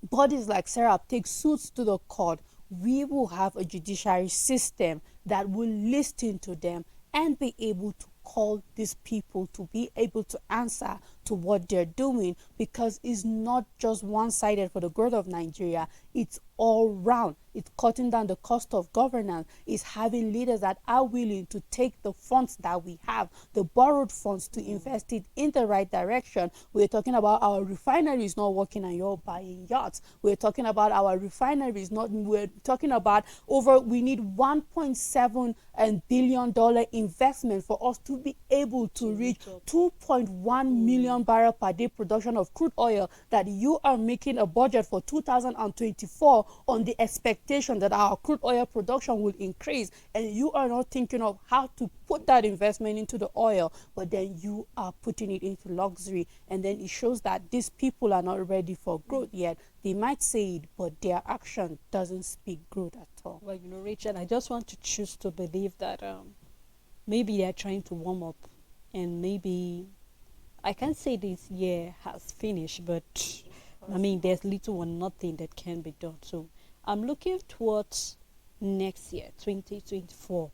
bodies like Serap take suits to the court, we will have a judiciary system that will listen to them and be able to call these people to be able to answer to what they're doing, because it's not just one-sided for the growth of Nigeria, it's all round. It's cutting down the cost of governance. It's having leaders that are willing to take the funds that we have, the borrowed funds, to invest it in the right direction. We're talking about our refineries not working and you're buying yachts. We're talking about our refineries not, we're talking about we need $1.7 billion investment for us to be able to reach 2.1 million barrel per day production of crude oil, that you are making a budget for 2024 on the expectation that our crude oil production will increase, and you are not thinking of how to put that investment into the oil, but then you are putting it into luxury. And then it shows that these people are not ready for growth yet. They might say it, but their action doesn't speak growth at all. Well, Rachel, I just want to choose to believe that maybe they're trying to warm up, and maybe I can't say this year has finished, but I mean, there's little or nothing that can be done. So I'm looking towards next year, 2024,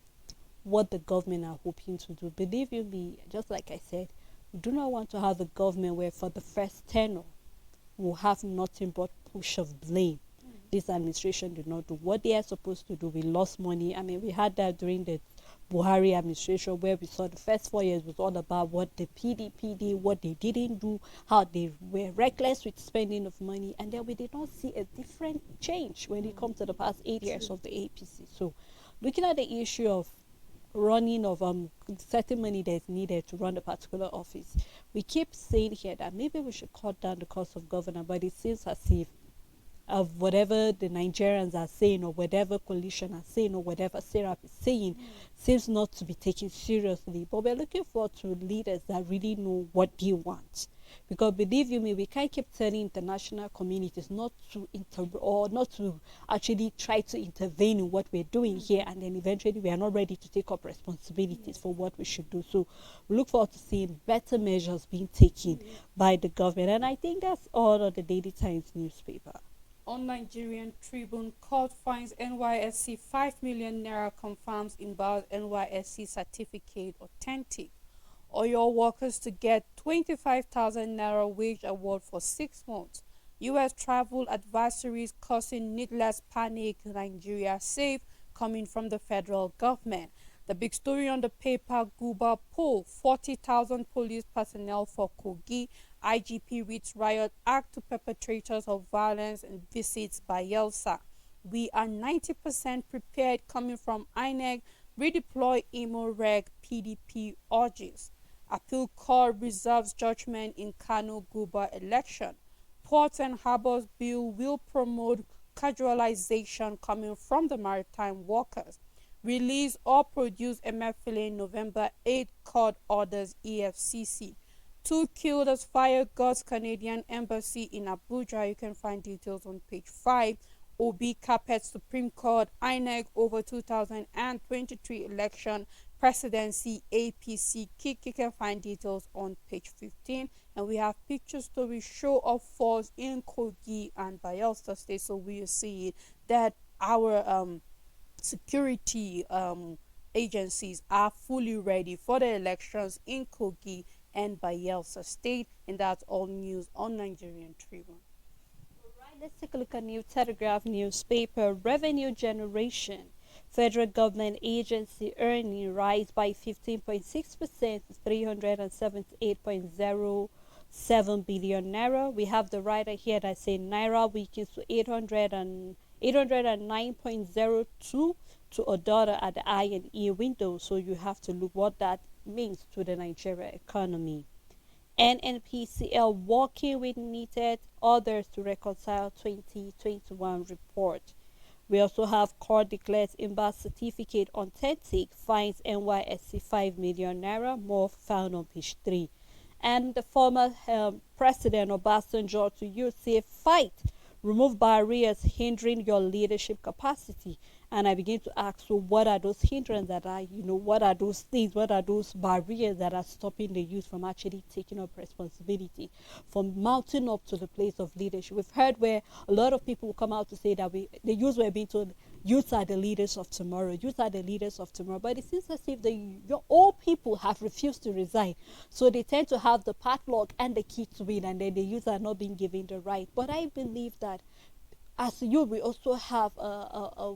what the government are hoping to do. Believe you me, just like I said, we do not want to have a government where for the first tenure we'll have nothing but push of blame. This administration did not do what they are supposed to do. We lost money. I mean, we had that during the Buhari administration, where we saw the first 4 years was all about what the PDP did, what they didn't do, how they were reckless with spending of money, and then we did not see a different change when it comes to the past 8 years of the APC. So looking at the issue of running of certain money that is needed to run a particular office, we keep saying here that maybe we should cut down the cost of governance, but it seems as if of whatever the Nigerians are saying, or whatever coalition are saying, or whatever Serap is saying, seems not to be taken seriously. But we're looking forward to leaders that really know what they want. Because believe you me, we can't keep telling international communities not to not to actually try to intervene in what we're doing here, and then eventually we are not ready to take up responsibilities for what we should do. So we look forward to seeing better measures being taken by the government. And I think that's all of the Daily Times newspaper. On Nigerian Tribune, court finds NYSC 5 million naira, confirms inbound NYSC certificate authentic. Oil workers to get 25,000 naira wage award for 6 months. U.S. travel advisories causing needless panic. Nigeria safe, coming from the federal government. The big story on the paper: Guba poll 40,000 police personnel for Kogi. IGP reads riot act to perpetrators of violence and visits Bayelsa. We are 90% prepared, coming from INEC. Redeploy Imo Reg, PDP urges. Appeal court reserves judgment in Kano Guba election. Ports and Harbors Bill will promote casualization, coming from the maritime workers. Release or produce emefiele November 8, court orders EFCC. 2 killed as fire guards Canadian Embassy in Abuja. You can find details on page 5. Obi carpets Supreme Court. INEC over 2023 election. Presidency APC kick. You can find details on page 15. And we have picture story: show of force in Kogi and Bayelsa State. So we see that our security agencies are fully ready for the elections in Kogi and Bayelsa State. And that's all news on Nigerian Tribune. Right, let's take a look at New Telegraph newspaper. Revenue generation. Federal government agency earning rise by 15.6% to 378.07 billion naira. We have the writer here that say naira weakens to 809.02 to a dollar at the I and E window. So you have to look what that means to the Nigeria economy. NNPCL working with needed others to reconcile 2021 report. We also have court declares embark certificate authentic, fines NYSC 5 million naira, more found on page 3. And the former President Obasanjo to youth say fight, remove barriers hindering your leadership capacity. And I begin to ask, so what are those hindrances that are, what are those things, what are those barriers that are stopping the youth from actually taking up responsibility, from mounting up to the place of leadership? We've heard where a lot of people will come out to say that the youth were being told, youth are the leaders of tomorrow, youth are the leaders of tomorrow. But it seems as if your old people have refused to resign. So they tend to have the padlock and the key to it, and then the youth are not being given the right. But I believe that as youth, we also have a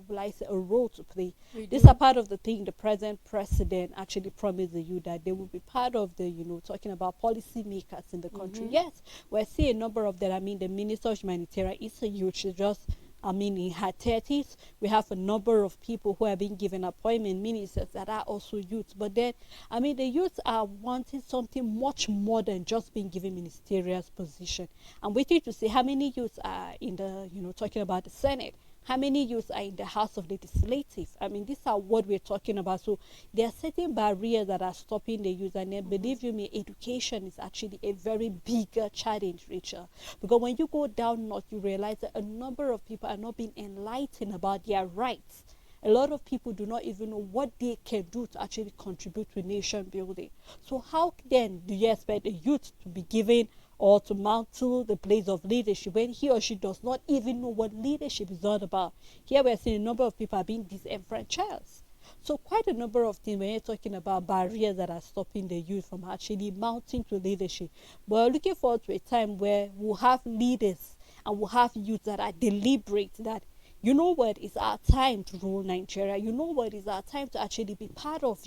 role to play. These are part of the thing the present president actually promised the youth, that they will be part of the, talking about policy makers in the country. Yes, we're seeing a number of them. I mean, the minister of humanitarian is a youth. She's just, in her 30s. We have a number of people who have been given appointment ministers that are also youths. But then, the youths are wanting something much more than just being given ministerial position. I'm waiting to see how many youths are in the, talking about the Senate. How many youths are in the House of Legislative? These are what we're talking about. So there are certain barriers that are stopping the youth. And then, believe you me, education is actually a very bigger challenge, Rachel. Because when you go down north, you realize that a number of people are not being enlightened about their rights. A lot of people do not even know what they can do to actually contribute to nation building. So how then do you expect the youth to be given or to mount to the place of leadership when he or she does not even know what leadership is all about? Here we're seeing a number of people are being disenfranchised. So quite a number of things when you're talking about barriers that are stopping the youth from actually mounting to leadership. But we're looking forward to a time where we'll have leaders and we'll have youth that are deliberate, that you know what, it's our time to rule Nigeria. You know what, it's our time to actually be part of,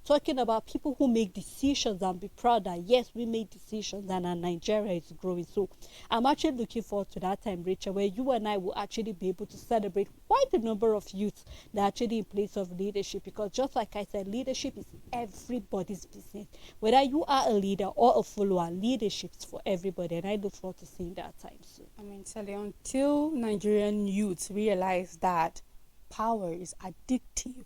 talking about people who make decisions and be proud that, yes, we made decisions and our Nigeria is growing. So I'm actually looking forward to that time, Rachel, where you and I will actually be able to celebrate quite a number of youths that are actually in place of leadership. Because just like I said, leadership is everybody's business. Whether you are a leader or a follower, leadership is for everybody. And I look forward to seeing that time soon. Sally, until Nigerian youths realize that power is addictive,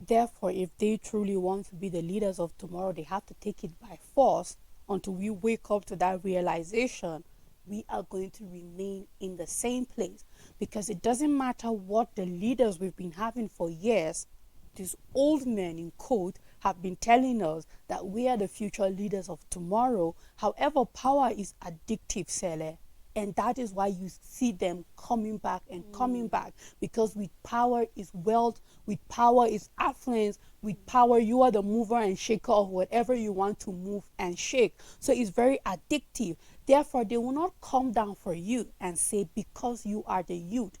therefore, if they truly want to be the leaders of tomorrow, they have to take it by force. Until we wake up to that realization, we are going to remain in the same place. Because it doesn't matter what the leaders we've been having for years, these old men in quote have been telling us that we are the future leaders of tomorrow. However, power is addictive, Sele. And that is why you see them coming back and coming back. Because with power is wealth, with power is affluence, with power you are the mover and shaker of whatever you want to move and shake. So it's very addictive. Therefore, they will not come down for you and say, because you are the youth,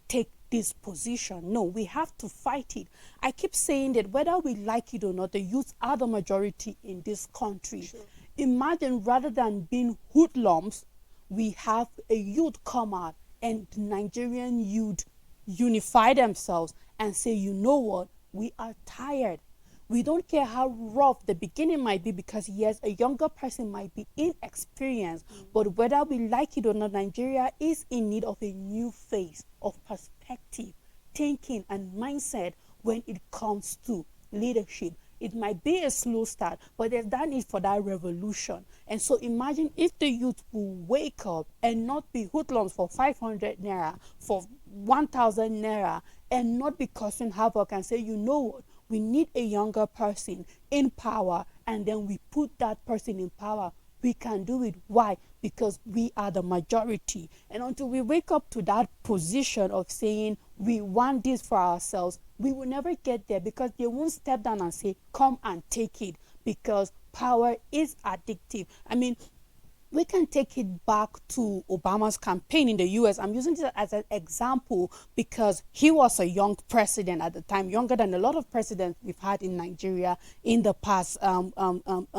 take this position. No, we have to fight it. I keep saying that whether we like it or not, the youth are the majority in this country. Sure. Imagine, rather than being hoodlums, we have a youth come out and the Nigerian youth unify themselves and say, you know what, we are tired. We don't care how rough the beginning might be, because yes, a younger person might be inexperienced, but whether we like it or not, Nigeria is in need of a new phase of perspective, thinking and mindset when it comes to leadership. It might be a slow start, but there's that need for that revolution. And so imagine if the youth will wake up and not be hoodlums for 500 naira, for 1,000 naira, and not be causing havoc and say, you know what, we need a younger person in power, and then we put that person in power. We can do it. Why? Because we are the majority. And until we wake up to that position of saying we want this for ourselves, we will never get there, because they won't step down and say, come and take it, because power is addictive. I mean, we can take it back to Obama's campaign in the US. I'm using this as an example because he was a young president at the time, younger than a lot of presidents we've had in Nigeria in the past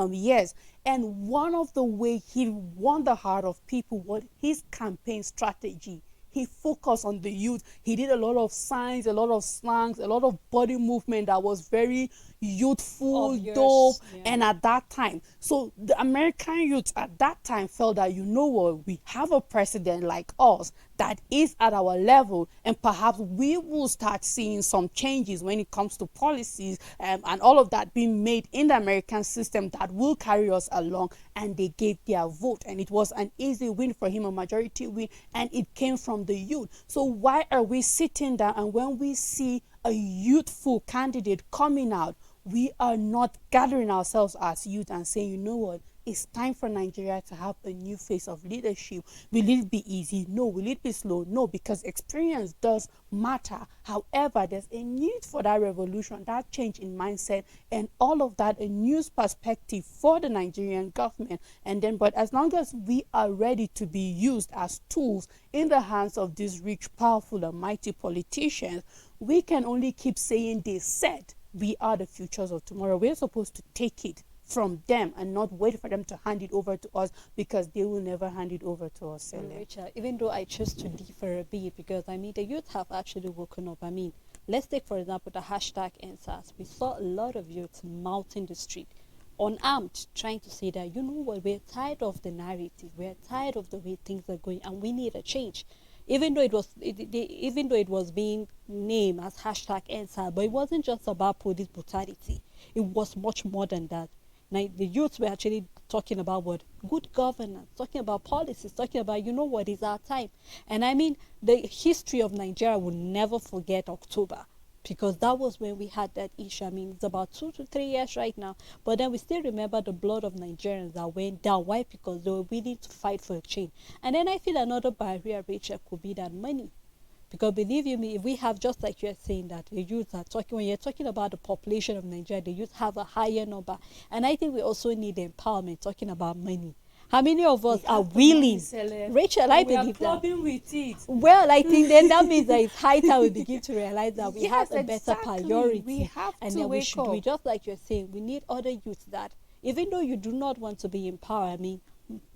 years. And one of the way he won the heart of people was his campaign strategy. He focused on the youth. He did a lot of signs, a lot of slangs, a lot of body movement that was very youthful, Obvious, dope, yeah. and at that time. So the American youth at that time felt that, you know what, we have a president like us that is at our level, and perhaps we will start seeing some changes when it comes to policies and all of that being made in the American system that will carry us along. And they gave their vote, and it was an easy win for him, a majority win, and it came from the youth. So why are we sitting down, and when we see a youthful candidate coming out, we are not gathering ourselves as youth and saying, you know what, it's time for Nigeria to have a new face of leadership. Will it be easy? No. Will it be slow? No, because experience does matter. However, there's a need for that revolution, that change in mindset, and all of that, a new perspective for the Nigerian government. And then, but as long as we are ready to be used as tools in the hands of these rich, powerful, and mighty politicians, we can only keep saying they said. We are the futures of tomorrow. We're supposed to take it from them and not wait for them to hand it over to us, because they will never hand it over to us. Richard, even though I chose to differ a bit, because I mean the youth have actually woken up. I mean, let's take for example the hashtag NSAS. We saw a lot of youth mounting the street, unarmed, trying to say that, you know what, we're tired of the narrative, we're tired of the way things are going, and we need a change. Even though it was being named as hashtag NSAS, but it wasn't just about police brutality. It was much more than that. Now, the youths were actually talking about what? Good governance, talking about policies, talking about, you know what, is our time. And I mean, the history of Nigeria will never forget October, because that was when we had that issue. I mean, it's about 2 to 3 years right now, but then we still remember the blood of Nigerians that went down. Why? Because they were willing to fight for a change. And then I feel another barrier, Rachel, could be that money. Because believe you me, if we have, just like you're saying, that the youth are talking, when you're talking about the population of Nigeria, the youth have a higher number. And I think we also need empowerment, talking about money. How many of us are willing? Rachel, I believe that. With it. Well, I think then that means that it's high time we begin to realize that we Yes, have a better exactly. priority. We have and to then we wake should up. do it. Just like you're saying, we need other youths that, even though you do not want to be empowered, I mean,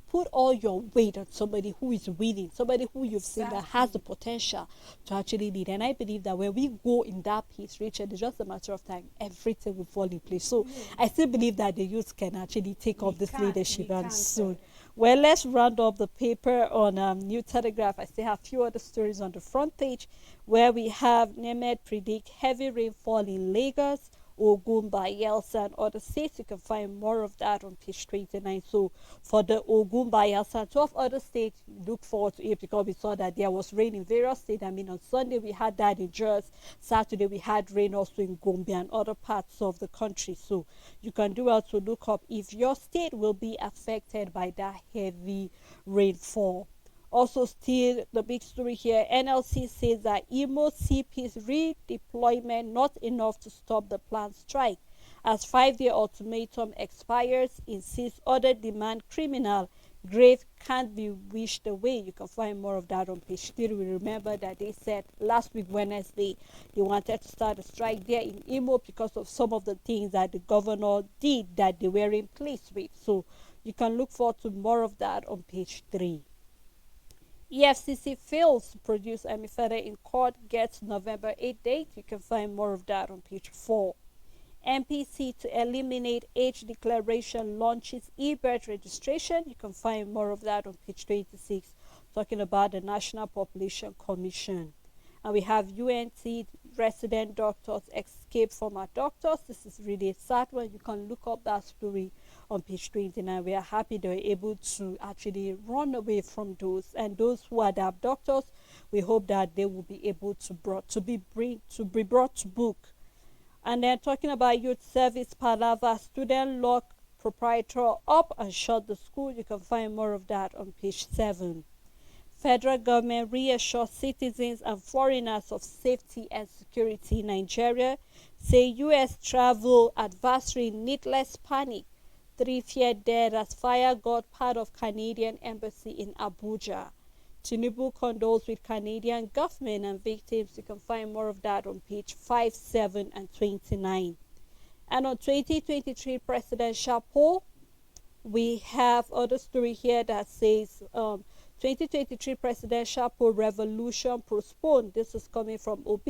put all your weight on somebody who is willing, somebody who you've seen that has the potential to actually lead. And I believe that when we go in that piece, Richard, it's just a matter of time, everything will fall in place. So I still believe that the youth can actually take up this leadership and soon. Well, let's round up the paper on New Telegraph. I still have a few other stories on the front page, where we have NEMED predict heavy rainfall in Lagos, Ogun, Bayelsa, and other states. You can find more of that on page 29. So for the Ogun, Bayelsa, 12 other states, look forward to it, because we saw that there was rain in various states. I mean, on Sunday we had that in Jos. Saturday we had rain also in Gombe and other parts of the country. So you can do well to look up if your state will be affected by that heavy rainfall. Also, still the big story here, NLC says that Imo CP's redeployment not enough to stop the planned strike. As 5-year ultimatum expires, insists other demand criminal. Grave can't be wished away. You can find more of that on page 3. We remember that they said last week, Wednesday, they wanted to start a strike there in Imo because of some of the things that the governor did that they were in place with. So you can look forward to more of that on page 3. EFCC fails to produce Amifede in court, gets November 8 date. You can find more of that on page 4. MPC to eliminate age declaration launches e-birth registration. You can find more of that on page 26, talking about the National Population Commission. And we have UNT resident doctors escape former doctors. This is really a sad one. You can look up that story on page 29. We are happy they were able to actually run away from those. And those who are the abductors, we hope that they will be able to be brought to book. And then talking about youth service palaver, student lock proprietor up and shut the school. You can find more of that on page 7. Federal government reassures citizens and foreigners of safety and security in Nigeria. Say U.S. travel adversary needless panic. 3 feared dead as fire got part of Canadian embassy in Abuja. Tinubu condoles with Canadian government and victims. You can find more of that on page 5, 7, and 29. And on 2023 presidential poll, we have other story here that says 2023 presidential poll revolution postponed. This is coming from OB.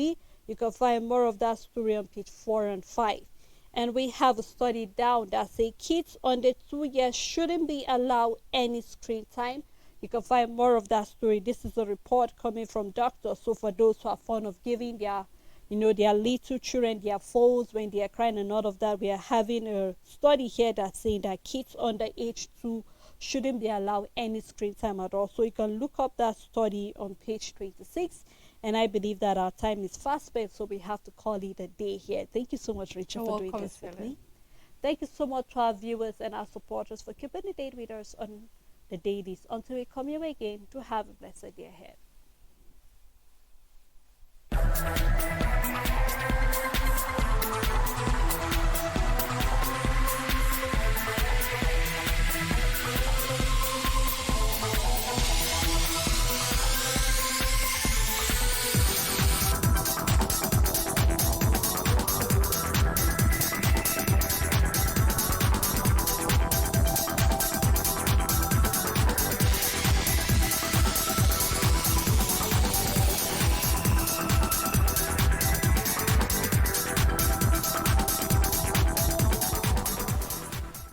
You can find more of that story on page 4 and 5. And we have a study down that say kids under 2 years shouldn't be allowed any screen time. You can find more of that story. This is a report coming from doctors. So for those who are fond of giving their their little children their phones when they are crying and all of that, we are having a study here that's saying that kids under age 2 shouldn't be allowed any screen time at all. So you can look up that study on page 26. And I believe that our time is fast spent, so we have to call it a day here. Thank you so much, Rachel, for doing this with me. Thank you so much to our viewers and our supporters for keeping the date with us on the Dailies. Until we come your way again, to have a blessed day ahead.